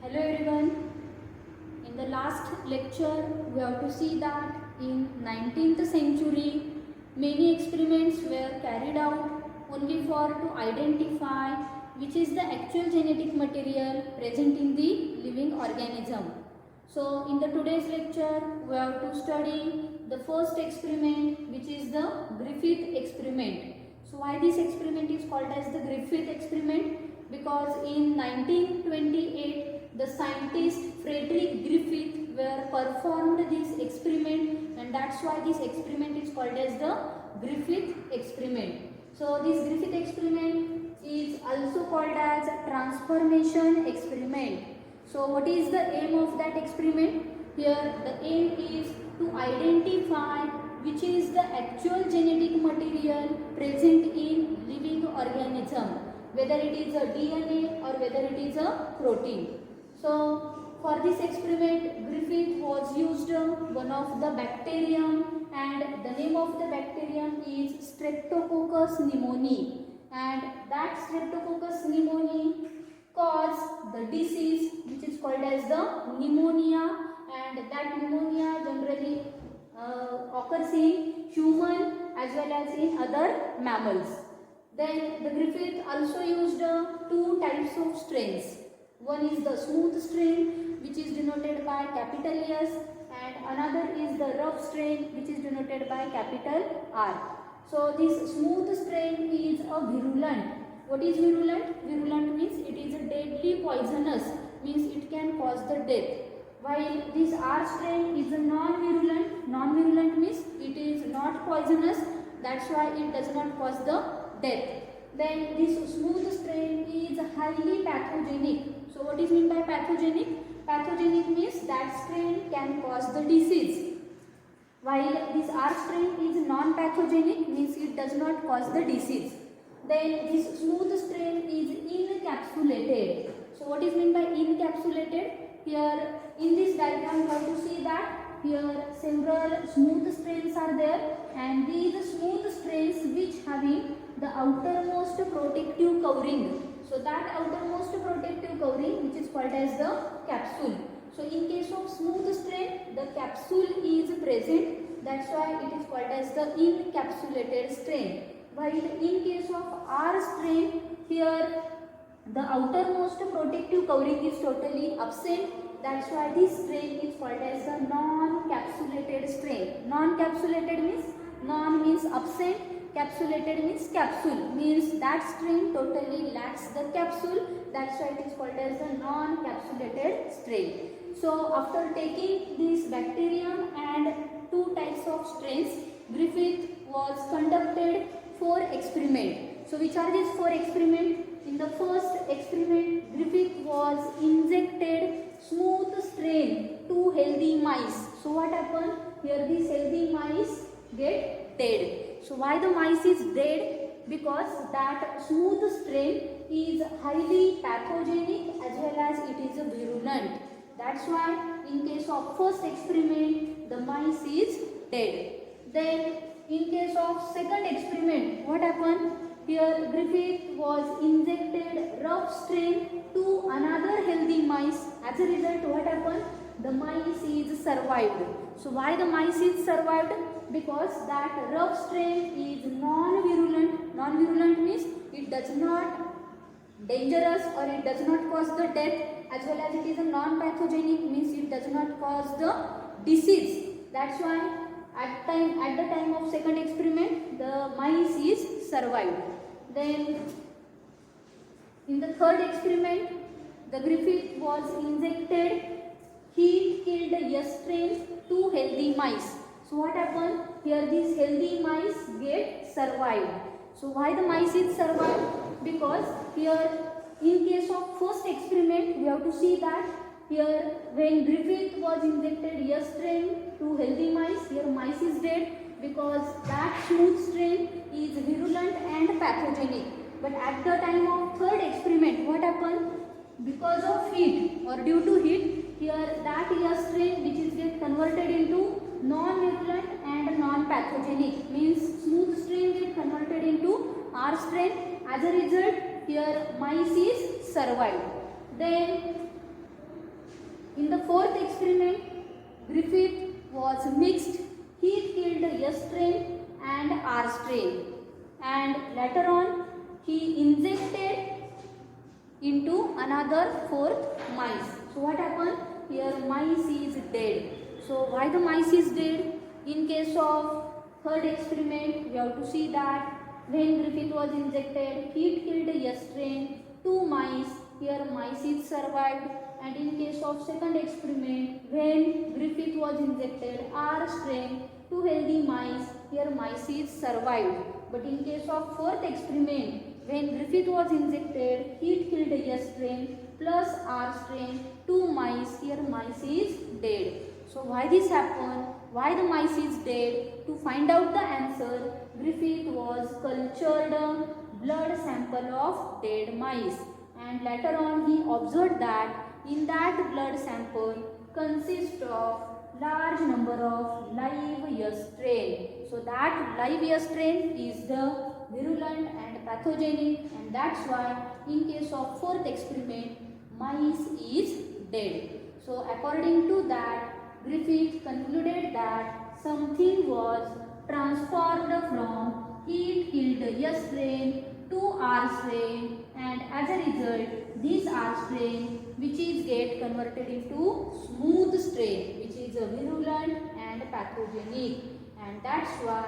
Hello everyone. In the last lecture, we have to see that in 19th century, many experiments were carried out only for to identify which is the actual genetic material present in the living organism. So in the today's lecture, we have to study the first experiment, which is the Griffith experiment. So why this experiment is called as the Griffith experiment? Because in 1928 the scientist Frederick Griffith were performed this experiment, and that's why this experiment is called as the Griffith experiment. So this Griffith experiment is also called as transformation experiment. So what is the aim of that experiment? Here the aim is to identify which is the actual genetic material present in living organism, whether it is a DNA or whether it is a protein. So for this experiment, Griffith was used one of the bacterium, and the name of the bacterium is Streptococcus pneumoniae, and that Streptococcus pneumoniae cause the disease which is called as the pneumonia, and that pneumonia generally occurs in human as well as in other mammals. Then the Griffith also used two types of strains. One is the smooth strain, which is denoted by capital S, and another is the rough strain, which is denoted by capital R. So this smooth strain is a virulent. What is virulent? Virulent means it is a deadly poisonous, means it can cause the death. While this R strain is a non-virulent. Non-virulent means it is not poisonous, that's why it does not cause the death. Then this smooth strain is highly pathogenic. So what is meant by pathogenic? Pathogenic means that strain can cause the disease. While this R strain is non-pathogenic, means it does not cause the disease. Then this smooth strain is encapsulated. So what is meant by encapsulated? Here in this diagram you have to see that here several smooth strains are there, and these smooth strains which having the outermost protective covering. So that outermost protective covering which is called as the capsule. So in case of smooth strain, the capsule is present, that's why it is called as the encapsulated strain. While in case of R strain, here the outermost protective covering is totally absent, that's why this strain is called as the non-capsulated strain. Non-capsulated means non means absent, capsulated means capsule, means that strain totally lacks the capsule, that's why it is called as the non-capsulated strain. So after taking this bacterium and two types of strains, Griffith was conducted 4 experiments. So which are these 4 experiments? In the first experiment, Griffith was injected smooth strain to healthy mice. So what happened? Here these healthy mice get dead. So why the mice is dead? Because that smooth strain is highly pathogenic as well as it is a virulent. That's why in case of first experiment, the mice is dead. Then in case of second experiment, what happened? Here Griffith was injected rough strain to another healthy mice. As a result, what happened? The mice is survived. So why the mice is survived? Because that rough strain is non-virulent. Non-virulent means it does not dangerous or it does not cause the death, as well as it is a non-pathogenic, means it does not cause the disease. That's why at the time of second experiment, the mice is survived. Then in the third experiment, the Griffith was injected heat-killed S strains to healthy mice. So what happened? Here these healthy mice get survived. So why the mice is survived? Because here in case of first experiment, we have to see that here when Griffith was injected S strain to healthy mice, here mice is dead because that smooth strain is virulent and pathogenic. But at the time of third experiment, what happened? Because of heat or due to heat, here that S strain which is get converted into non-virulent and non-pathogenic, means smooth strain get converted into R strain. As a result, here mice is survived. Then In the fourth experiment, Griffith was mixed heat killed S strain and R strain, and later on he injected into another fourth mice. So what happened? Here mice is dead. So why the mice is dead? In case of third experiment, we have to see that when Griffith was injected, heat killed S strain, 2 mice, here mice is survived. And in case of second experiment, when Griffith was injected R strain, 2 healthy mice, here mice is survived. But in case of fourth experiment, when Griffith was injected, heat killed S strain plus R strain, 2 mice, here mice is dead. So why this happened? Why the mice is dead? To find out the answer, Griffith was cultured blood sample of dead mice, and later on he observed that in that blood sample consists of large number of live S strain. So that live S strain is the virulent and pathogenic, and that's why in case of fourth experiment mice is dead. So according to that, Griffith concluded that something was transformed from heat killed S strain to R strain, and as a result this R strain which is get converted into smooth strain which is a virulent and pathogenic, and that's why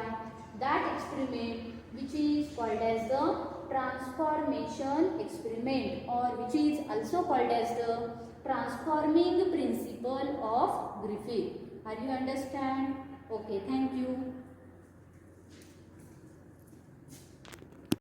that experiment which is called as the transformation experiment, or which is also called as the transforming principle of Griffith. Are you understand? Okay, thank you.